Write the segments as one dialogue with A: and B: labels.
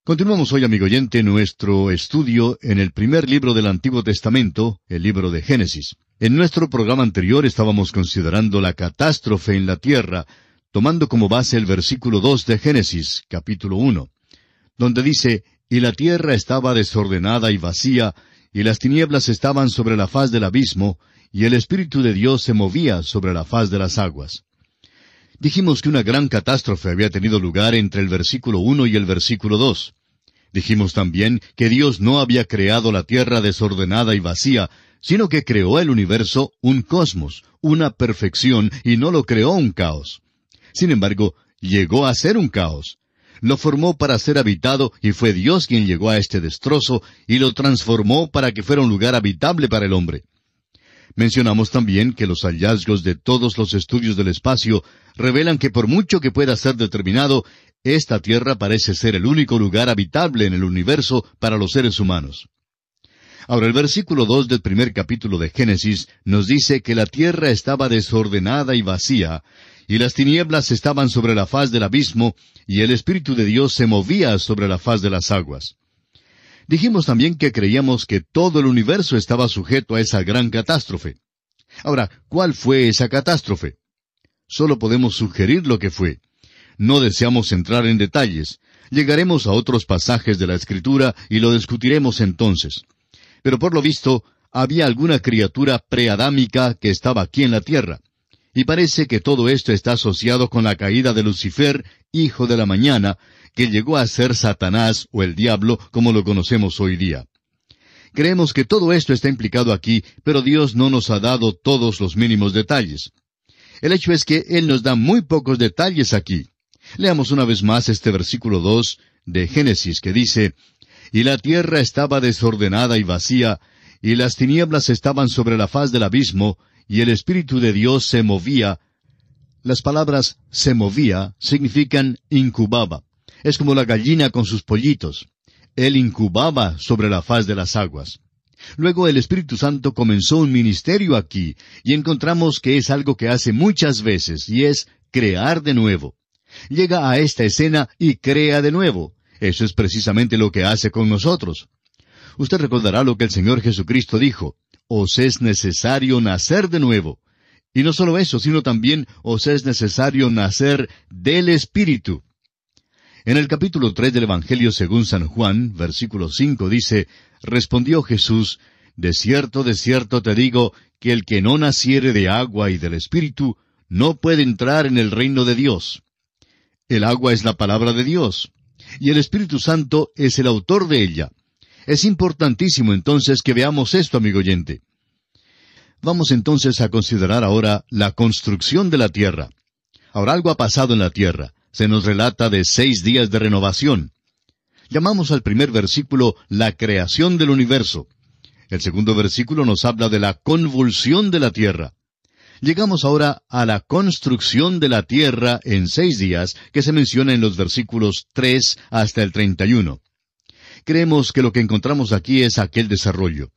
A: Continuamos hoy, amigo oyente, nuestro estudio en el primer libro del Antiguo Testamento, el libro de Génesis. En nuestro programa anterior estábamos considerando la catástrofe en la tierra, tomando como base el versículo 2 de Génesis, capítulo 1, donde dice, «Y la tierra estaba desordenada y vacía, y las tinieblas estaban sobre la faz del abismo, y el Espíritu de Dios se movía sobre la faz de las aguas». Dijimos que una gran catástrofe había tenido lugar entre el versículo 1 y el versículo 2. Dijimos también que Dios no había creado la tierra desordenada y vacía, sino que creó el universo un cosmos, una perfección, y no lo creó un caos. Sin embargo, llegó a ser un caos. Lo formó para ser habitado, y fue Dios quien llegó a este destrozo, y lo transformó para que fuera un lugar habitable para el hombre. Mencionamos también que los hallazgos de todos los estudios del espacio revelan que por mucho que pueda ser determinado, esta tierra parece ser el único lugar habitable en el universo para los seres humanos. Ahora, el versículo 2 del primer capítulo de Génesis nos dice que la tierra estaba desordenada y vacía, y las tinieblas estaban sobre la faz del abismo, y el Espíritu de Dios se movía sobre la faz de las aguas. Dijimos también que creíamos que todo el universo estaba sujeto a esa gran catástrofe. Ahora, ¿cuál fue esa catástrofe? Solo podemos sugerir lo que fue. No deseamos entrar en detalles. Llegaremos a otros pasajes de la Escritura y lo discutiremos entonces. Pero por lo visto, había alguna criatura preadámica que estaba aquí en la tierra. Y parece que todo esto está asociado con la caída de Lucifer, hijo de la mañana, que llegó a ser Satanás o el diablo como lo conocemos hoy día. Creemos que todo esto está implicado aquí, pero Dios no nos ha dado todos los mínimos detalles. El hecho es que Él nos da muy pocos detalles aquí. Leamos una vez más este versículo 2 de Génesis que dice, «Y la tierra estaba desordenada y vacía, y las tinieblas estaban sobre la faz del abismo, y el Espíritu de Dios se movía». Las palabras «se movía» significan incubaba. Es como la gallina con sus pollitos. Él incubaba sobre la faz de las aguas. Luego el Espíritu Santo comenzó un ministerio aquí, y encontramos que es algo que hace muchas veces, y es crear de nuevo. Llega a esta escena y crea de nuevo. Eso es precisamente lo que hace con nosotros. Usted recordará lo que el Señor Jesucristo dijo, «Os es necesario nacer de nuevo». Y no solo eso, sino también os es necesario nacer del Espíritu. En el capítulo 3 del Evangelio según San Juan, versículo 5 dice, «Respondió Jesús, de cierto te digo, que el que no naciere de agua y del Espíritu, no puede entrar en el reino de Dios». El agua es la palabra de Dios, y el Espíritu Santo es el autor de ella. Es importantísimo entonces que veamos esto, amigo oyente. Vamos entonces a considerar ahora la construcción de la tierra. Ahora algo ha pasado en la tierra. Se nos relata de 6 días de renovación. Llamamos al primer versículo la creación del universo. El segundo versículo nos habla de la convulsión de la tierra. Llegamos ahora a la construcción de la tierra en 6 días, que se menciona en los versículos 3 hasta el 31. Creemos que lo que encontramos aquí es aquel desarrollo.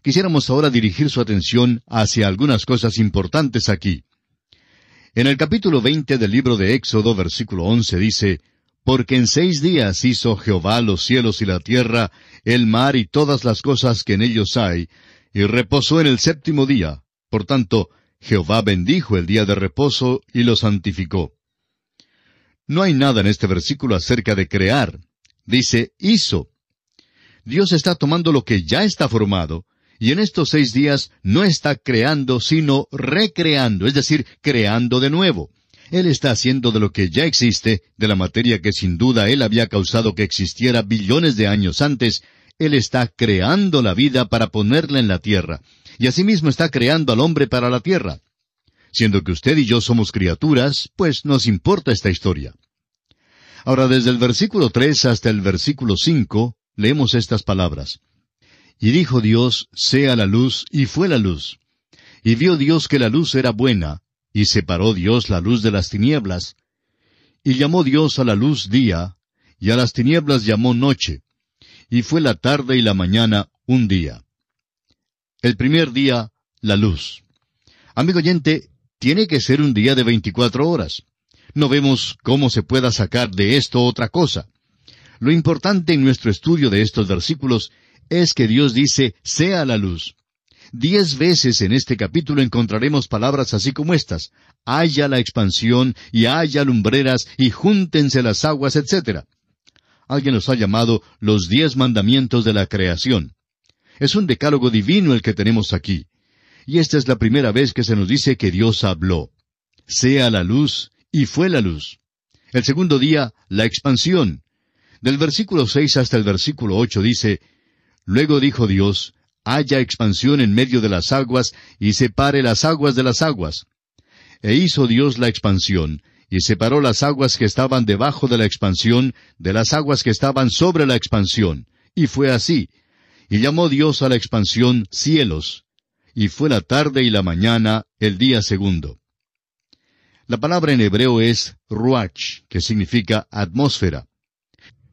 A: Quisiéramos ahora dirigir su atención hacia algunas cosas importantes aquí. En el capítulo 20 del libro de Éxodo, versículo 11, dice, «Porque en 6 días hizo Jehová los cielos y la tierra, el mar y todas las cosas que en ellos hay, y reposó en el 7º día. Por tanto, Jehová bendijo el día de reposo y lo santificó». No hay nada en este versículo acerca de crear. Dice, hizo. Dios está tomando lo que ya está formado, y en estos 6 días no está creando, sino recreando, es decir, creando de nuevo. Él está haciendo de lo que ya existe, de la materia que sin duda Él había causado que existiera billones de años antes, Él está creando la vida para ponerla en la tierra, y asimismo está creando al hombre para la tierra. Siendo que usted y yo somos criaturas, pues nos importa esta historia. Ahora, desde el versículo 3 hasta el versículo 5, leemos estas palabras. «Y dijo Dios, sea la luz, y fue la luz. Y vio Dios que la luz era buena, y separó Dios la luz de las tinieblas. Y llamó Dios a la luz día, y a las tinieblas llamó noche. Y fue la tarde y la mañana un día». El primer día, la luz. Amigo oyente, tiene que ser un día de 24 horas. No vemos cómo se pueda sacar de esto otra cosa. Lo importante en nuestro estudio de estos versículos es que Dios dice, sea la luz. 10 veces en este capítulo encontraremos palabras así como estas: haya la expansión, y haya lumbreras, y júntense las aguas, etc. Alguien los ha llamado los 10 mandamientos de la creación. Es un decálogo divino el que tenemos aquí. Y esta es la primera vez que se nos dice que Dios habló. Sea la luz, y fue la luz. El segundo día, la expansión. Del versículo 6 hasta el versículo 8 dice, luego dijo Dios, haya expansión en medio de las aguas, y separe las aguas de las aguas. E hizo Dios la expansión, y separó las aguas que estaban debajo de la expansión, de las aguas que estaban sobre la expansión. Y fue así. Y llamó Dios a la expansión cielos. Y fue la tarde y la mañana, el día segundo. La palabra en hebreo es ruach, que significa atmósfera.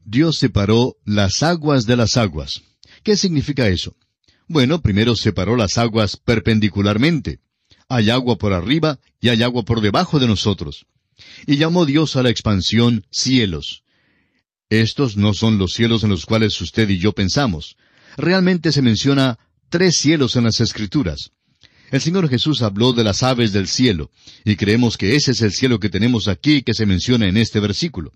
A: Dios separó las aguas de las aguas. ¿Qué significa eso? Bueno, primero separó las aguas perpendicularmente. Hay agua por arriba y hay agua por debajo de nosotros. Y llamó Dios a la expansión cielos. Estos no son los cielos en los cuales usted y yo pensamos. Realmente se menciona 3 cielos en las Escrituras. El Señor Jesús habló de las aves del cielo, y creemos que ese es el cielo que tenemos aquí que se menciona en este versículo.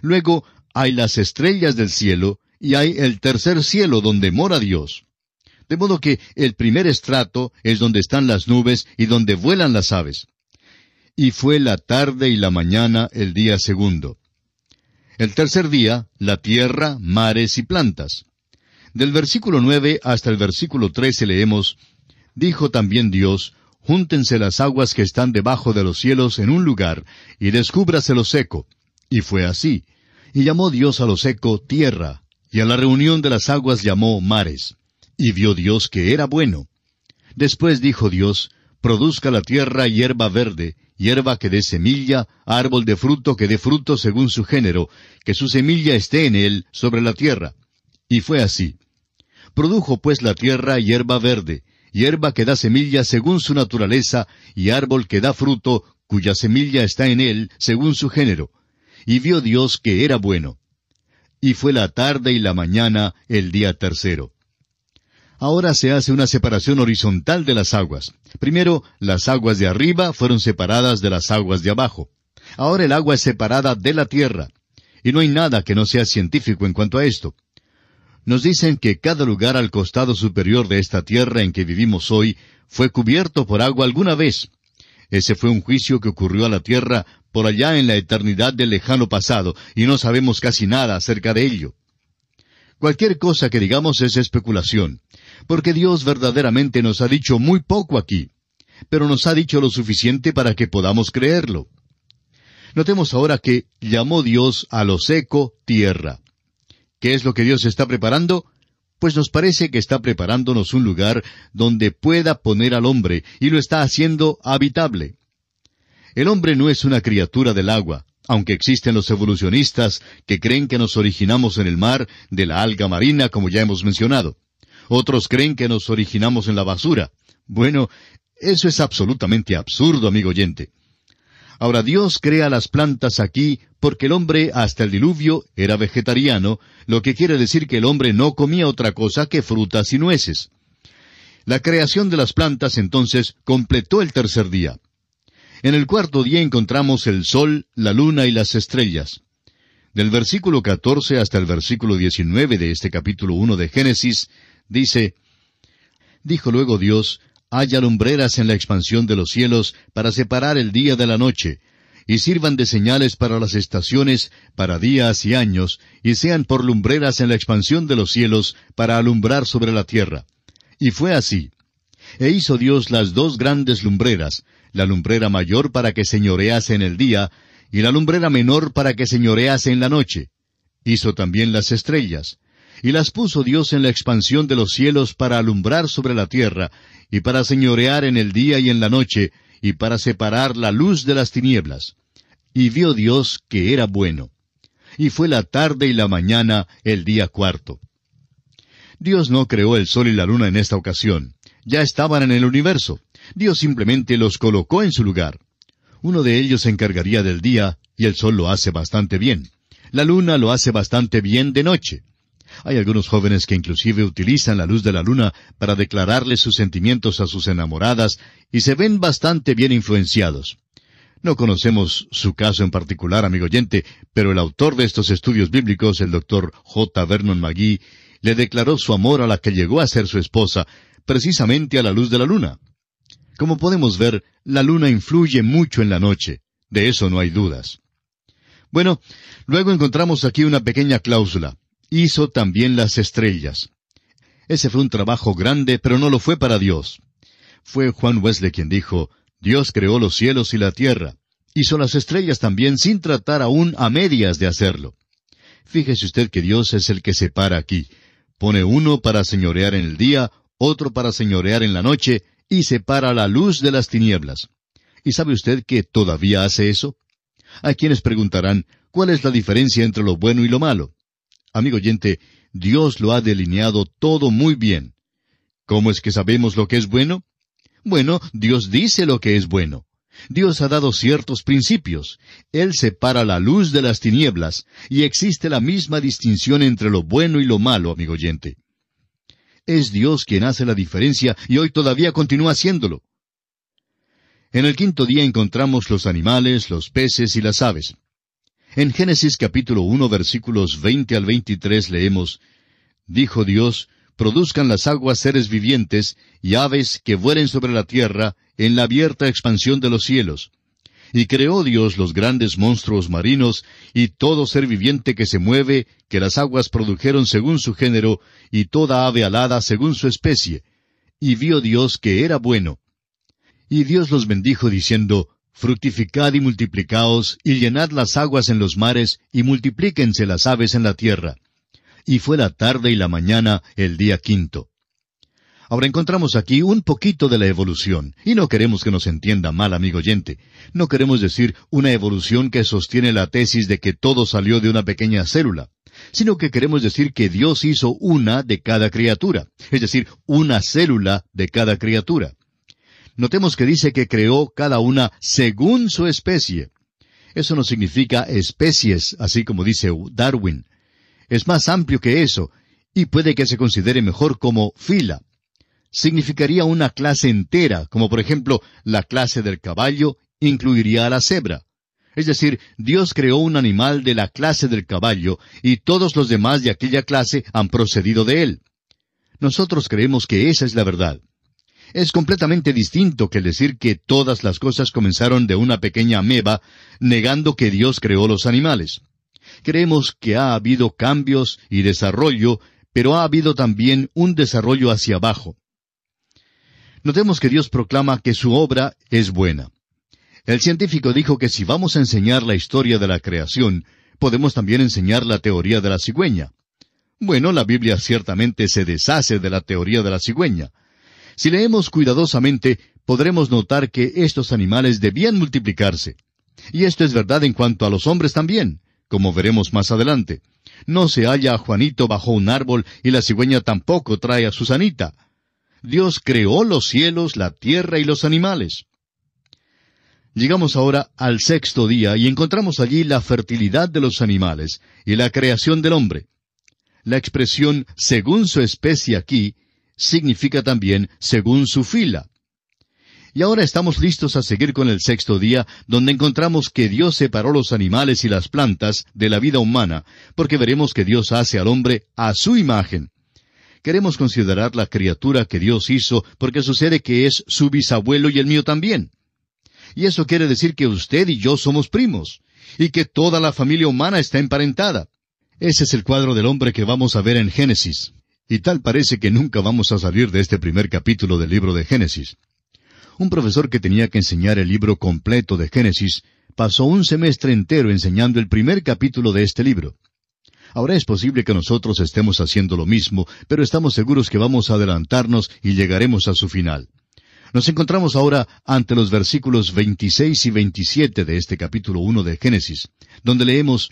A: Luego hay las estrellas del cielo, y hay el tercer cielo donde mora Dios. De modo que el primer estrato es donde están las nubes y donde vuelan las aves. Y fue la tarde y la mañana el día segundo. El tercer día, la tierra, mares y plantas. Del versículo 9 hasta el versículo 13 leemos, dijo también Dios, júntense las aguas que están debajo de los cielos en un lugar, y descúbrase lo seco. Y fue así. Y llamó Dios a lo seco tierra, y a la reunión de las aguas llamó mares. Y vio Dios que era bueno. Después dijo Dios, produzca la tierra hierba verde, hierba que dé semilla, árbol de fruto que dé fruto según su género, que su semilla esté en él sobre la tierra. Y fue así. Produjo pues la tierra hierba verde, hierba que da semilla según su naturaleza, y árbol que da fruto, cuya semilla está en él según su género. Y vio Dios que era bueno. Y fue la tarde y la mañana el día tercero. Ahora se hace una separación horizontal de las aguas. Primero, las aguas de arriba fueron separadas de las aguas de abajo. Ahora el agua es separada de la tierra. Y no hay nada que no sea científico en cuanto a esto. Nos dicen que cada lugar al costado superior de esta tierra en que vivimos hoy fue cubierto por agua alguna vez. Ese fue un juicio que ocurrió a la tierra por allá en la eternidad del lejano pasado, y no sabemos casi nada acerca de ello. Cualquier cosa que digamos es especulación, porque Dios verdaderamente nos ha dicho muy poco aquí, pero nos ha dicho lo suficiente para que podamos creerlo. Notemos ahora que llamó Dios a lo seco tierra. ¿Qué es lo que Dios está preparando? Pues nos parece que está preparándonos un lugar donde pueda poner al hombre, y lo está haciendo habitable. El hombre no es una criatura del agua, aunque existen los evolucionistas que creen que nos originamos en el mar, de la alga marina, como ya hemos mencionado. Otros creen que nos originamos en la basura. Bueno, eso es absolutamente absurdo, amigo oyente. Ahora Dios crea las plantas aquí porque el hombre hasta el diluvio era vegetariano, lo que quiere decir que el hombre no comía otra cosa que frutas y nueces. La creación de las plantas entonces completó el tercer día. En el cuarto día encontramos el sol, la luna y las estrellas. Del versículo 14 hasta el versículo 19 de este capítulo 1 de Génesis, dice, dijo luego Dios, haya lumbreras en la expansión de los cielos para separar el día de la noche, y sirvan de señales para las estaciones, para días y años, y sean por lumbreras en la expansión de los cielos para alumbrar sobre la tierra. Y fue así. E hizo Dios las 2 grandes lumbreras, la lumbrera mayor para que señorease en el día, y la lumbrera menor para que señorease en la noche. Hizo también las estrellas. Y las puso Dios en la expansión de los cielos para alumbrar sobre la tierra, y para señorear en el día y en la noche, y para separar la luz de las tinieblas. Y vio Dios que era bueno. Y fue la tarde y la mañana el día cuarto. Dios no creó el sol y la luna en esta ocasión. Ya estaban en el universo. Dios simplemente los colocó en su lugar. Uno de ellos se encargaría del día, y el sol lo hace bastante bien. La luna lo hace bastante bien de noche. Hay algunos jóvenes que inclusive utilizan la luz de la luna para declararle sus sentimientos a sus enamoradas y se ven bastante bien influenciados. No conocemos su caso en particular, amigo oyente, pero el autor de estos estudios bíblicos, el Dr. J. Vernon McGee, le declaró su amor a la que llegó a ser su esposa, precisamente a la luz de la luna. Como podemos ver, la luna influye mucho en la noche. De eso no hay dudas. Bueno, luego encontramos aquí una pequeña cláusula. Hizo también las estrellas. Ese fue un trabajo grande, pero no lo fue para Dios. Fue Juan Wesley quien dijo, Dios creó los cielos y la tierra. Hizo las estrellas también sin tratar aún a medias de hacerlo. Fíjese usted que Dios es el que separa aquí. Pone uno para señorear en el día, otro para señorear en la noche, y separa la luz de las tinieblas. ¿Y sabe usted que todavía hace eso? Hay quienes preguntarán, ¿cuál es la diferencia entre lo bueno y lo malo? Amigo oyente, Dios lo ha delineado todo muy bien. ¿Cómo es que sabemos lo que es bueno? Bueno, Dios dice lo que es bueno. Dios ha dado ciertos principios. Él separa la luz de las tinieblas, y existe la misma distinción entre lo bueno y lo malo, amigo oyente. Es Dios quien hace la diferencia, y hoy todavía continúa haciéndolo. En el quinto día encontramos los animales, los peces y las aves. En Génesis capítulo 1, versículos 20 al 23 leemos, Dijo Dios, produzcan las aguas seres vivientes, y aves que vuelen sobre la tierra, en la abierta expansión de los cielos. Y creó Dios los grandes monstruos marinos, y todo ser viviente que se mueve, que las aguas produjeron según su género, y toda ave alada según su especie. Y vio Dios que era bueno. Y Dios los bendijo diciendo, Fructificad y multiplicaos, y llenad las aguas en los mares, y multiplíquense las aves en la tierra. Y fue la tarde y la mañana el día quinto. Ahora encontramos aquí un poquito de la evolución, y no queremos que nos entienda mal, amigo oyente. No queremos decir una evolución que sostiene la tesis de que todo salió de una pequeña célula, sino que queremos decir que Dios hizo una de cada criatura, es decir, una célula de cada criatura. Notemos que dice que creó cada una según su especie. Eso no significa especies, así como dice Darwin. Es más amplio que eso, y puede que se considere mejor como fila. Significaría una clase entera, como por ejemplo la clase del caballo incluiría a la cebra. Es decir, Dios creó un animal de la clase del caballo, y todos los demás de aquella clase han procedido de él. Nosotros creemos que esa es la verdad. Es completamente distinto que el decir que todas las cosas comenzaron de una pequeña ameba, negando que Dios creó los animales. Creemos que ha habido cambios y desarrollo, pero ha habido también un desarrollo hacia abajo. Notemos que Dios proclama que su obra es buena. El científico dijo que si vamos a enseñar la historia de la creación, podemos también enseñar la teoría de la cigüeña. Bueno, la Biblia ciertamente se deshace de la teoría de la cigüeña. Si leemos cuidadosamente, podremos notar que estos animales debían multiplicarse. Y esto es verdad en cuanto a los hombres también, como veremos más adelante. No se halla a Juanito bajo un árbol y la cigüeña tampoco trae a Susanita. Dios creó los cielos, la tierra y los animales. Llegamos ahora al sexto día y encontramos allí la fertilidad de los animales y la creación del hombre. La expresión según su especie aquí significa también según su fila. Y ahora estamos listos a seguir con el sexto día, donde encontramos que Dios separó los animales y las plantas de la vida humana, porque veremos que Dios hace al hombre a su imagen. Queremos considerar la criatura que Dios hizo, porque sucede que es su bisabuelo y el mío también. Y eso quiere decir que usted y yo somos primos, y que toda la familia humana está emparentada. Ese es el cuadro del hombre que vamos a ver en Génesis. Y tal parece que nunca vamos a salir de este primer capítulo del libro de Génesis. Un profesor que tenía que enseñar el libro completo de Génesis pasó un semestre entero enseñando el primer capítulo de este libro. Ahora es posible que nosotros estemos haciendo lo mismo, pero estamos seguros que vamos a adelantarnos y llegaremos a su final. Nos encontramos ahora ante los versículos 26 y 27 de este capítulo 1 de Génesis, donde leemos,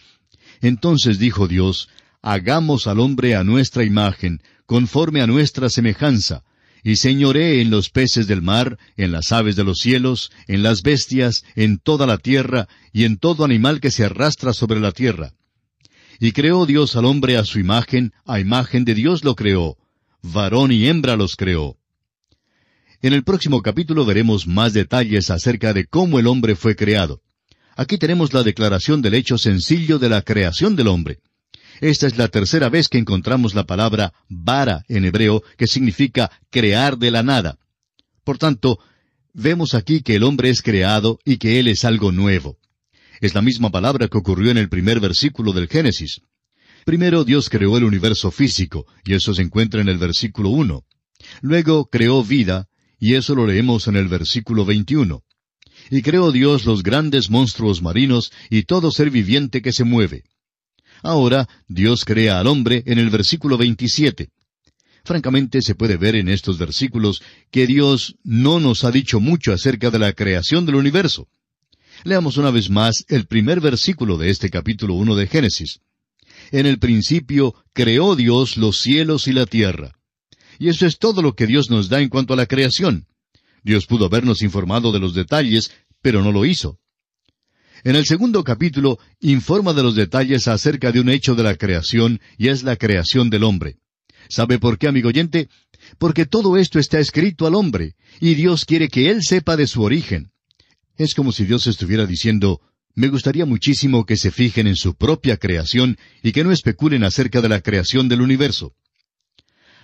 A: Entonces dijo Dios, hagamos al hombre a nuestra imagen, conforme a nuestra semejanza, y señoree en los peces del mar, en las aves de los cielos, en las bestias, en toda la tierra, y en todo animal que se arrastra sobre la tierra. Y creó Dios al hombre a su imagen, a imagen de Dios lo creó. Varón y hembra los creó. En el próximo capítulo veremos más detalles acerca de cómo el hombre fue creado. Aquí tenemos la declaración del hecho sencillo de la creación del hombre. Esta es la tercera vez que encontramos la palabra bara en hebreo, que significa crear de la nada. Por tanto, vemos aquí que el hombre es creado y que él es algo nuevo. Es la misma palabra que ocurrió en el primer versículo del Génesis. Primero Dios creó el universo físico, y eso se encuentra en el versículo 1. Luego creó vida, y eso lo leemos en el versículo 21. Y creó Dios los grandes monstruos marinos y todo ser viviente que se mueve. Ahora Dios crea al hombre en el versículo 27. Francamente se puede ver en estos versículos que Dios no nos ha dicho mucho acerca de la creación del universo. Leamos una vez más el primer versículo de este capítulo 1 de Génesis. En el principio creó Dios los cielos y la tierra. Y eso es todo lo que Dios nos da en cuanto a la creación. Dios pudo habernos informado de los detalles, pero no lo hizo. En el segundo capítulo informa de los detalles acerca de un hecho de la creación, y es la creación del hombre. ¿Sabe por qué, amigo oyente? Porque todo esto está escrito al hombre, y Dios quiere que él sepa de su origen. Es como si Dios estuviera diciendo, me gustaría muchísimo que se fijen en su propia creación y que no especulen acerca de la creación del universo.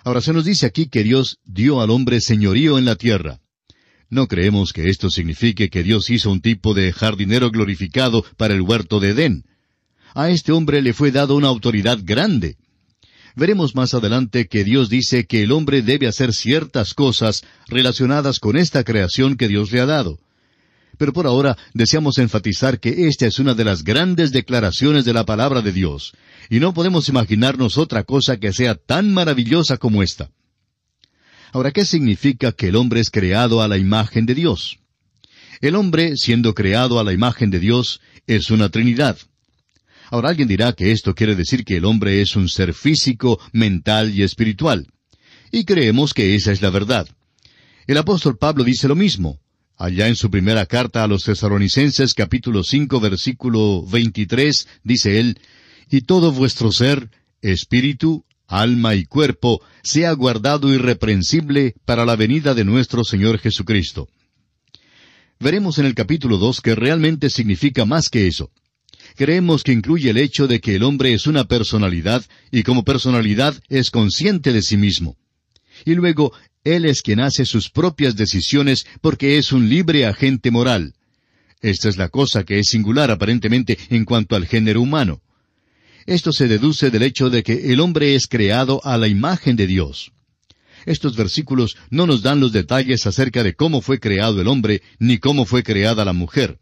A: Ahora se nos dice aquí que Dios dio al hombre señorío en la tierra. No creemos que esto signifique que Dios hizo un tipo de jardinero glorificado para el huerto de Edén. A este hombre le fue dado una autoridad grande. Veremos más adelante que Dios dice que el hombre debe hacer ciertas cosas relacionadas con esta creación que Dios le ha dado. Pero por ahora deseamos enfatizar que esta es una de las grandes declaraciones de la palabra de Dios, y no podemos imaginarnos otra cosa que sea tan maravillosa como esta. Ahora, ¿qué significa que el hombre es creado a la imagen de Dios? El hombre, siendo creado a la imagen de Dios, es una Trinidad. Ahora alguien dirá que esto quiere decir que el hombre es un ser físico, mental y espiritual. Y creemos que esa es la verdad. El apóstol Pablo dice lo mismo. Allá en su primera carta a los Tesalonicenses, capítulo 5, versículo 23, dice él, «Y todo vuestro ser, espíritu, alma y cuerpo, sea guardado irreprensible para la venida de nuestro Señor Jesucristo». Veremos en el capítulo 2 que realmente significa más que eso. Creemos que incluye el hecho de que el hombre es una personalidad, y como personalidad es consciente de sí mismo. Y luego, él es quien hace sus propias decisiones porque es un libre agente moral. Esta es la cosa que es singular aparentemente en cuanto al género humano. Esto se deduce del hecho de que el hombre es creado a la imagen de Dios. Estos versículos no nos dan los detalles acerca de cómo fue creado el hombre, ni cómo fue creada la mujer.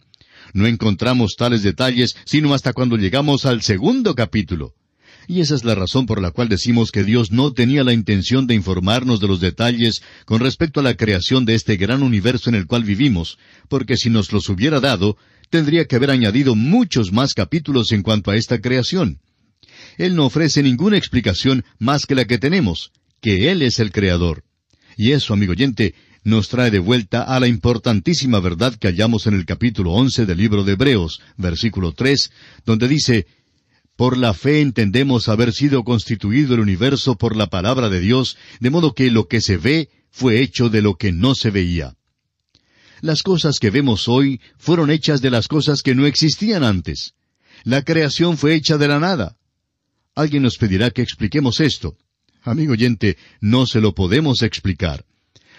A: No encontramos tales detalles sino hasta cuando llegamos al segundo capítulo. Y esa es la razón por la cual decimos que Dios no tenía la intención de informarnos de los detalles con respecto a la creación de este gran universo en el cual vivimos, porque si nos los hubiera dado, tendría que haber añadido muchos más capítulos en cuanto a esta creación. Él no ofrece ninguna explicación más que la que tenemos, que Él es el Creador. Y eso, amigo oyente, nos trae de vuelta a la importantísima verdad que hallamos en el capítulo 11 del libro de Hebreos, versículo 3, donde dice, «Por la fe entendemos haber sido constituido el universo por la palabra de Dios, de modo que lo que se ve fue hecho de lo que no se veía». Las cosas que vemos hoy fueron hechas de las cosas que no existían antes. La creación fue hecha de la nada. Alguien nos pedirá que expliquemos esto. Amigo oyente, no se lo podemos explicar.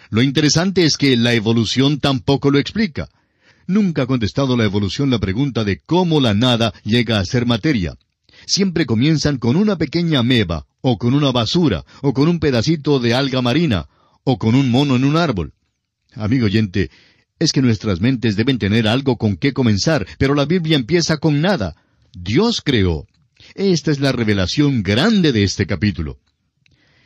A: Lo interesante es que la evolución tampoco lo explica. Nunca ha contestado la evolución la pregunta de cómo la nada llega a ser materia. Siempre comienzan con una pequeña ameba, o con una basura, o con un pedacito de alga marina, o con un mono en un árbol. Amigo oyente, es que nuestras mentes deben tener algo con qué comenzar, pero la Biblia empieza con nada. Dios creó. Esta es la revelación grande de este capítulo.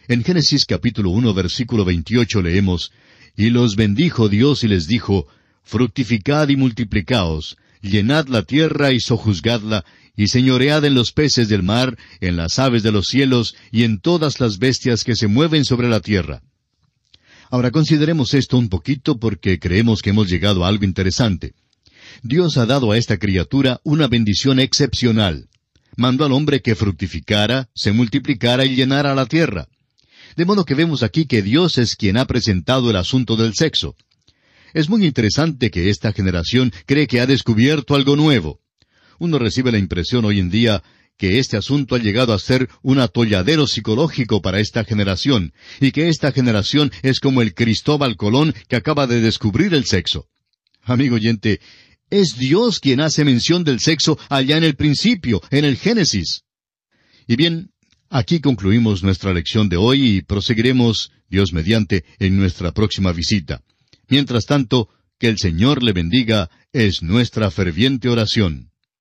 A: En Génesis capítulo 1, versículo 28 leemos, «Y los bendijo Dios y les dijo, fructificad y multiplicaos, llenad la tierra y sojuzgadla, y señoread en los peces del mar, en las aves de los cielos, y en todas las bestias que se mueven sobre la tierra». Ahora consideremos esto un poquito porque creemos que hemos llegado a algo interesante. Dios ha dado a esta criatura una bendición excepcional. mandó al hombre que fructificara, se multiplicara y llenara la tierra. De modo que vemos aquí que Dios es quien ha presentado el asunto del sexo. Es muy interesante que esta generación cree que ha descubierto algo nuevo. Uno recibe la impresión hoy en día que este asunto ha llegado a ser un atolladero psicológico para esta generación, y que esta generación es como el Cristóbal Colón que acaba de descubrir el sexo. Amigo oyente, es Dios quien hace mención del sexo allá en el principio, en el Génesis. Y bien, aquí concluimos nuestra lección de hoy y proseguiremos, Dios mediante, en nuestra próxima visita. Mientras tanto, que el Señor le bendiga es nuestra ferviente oración.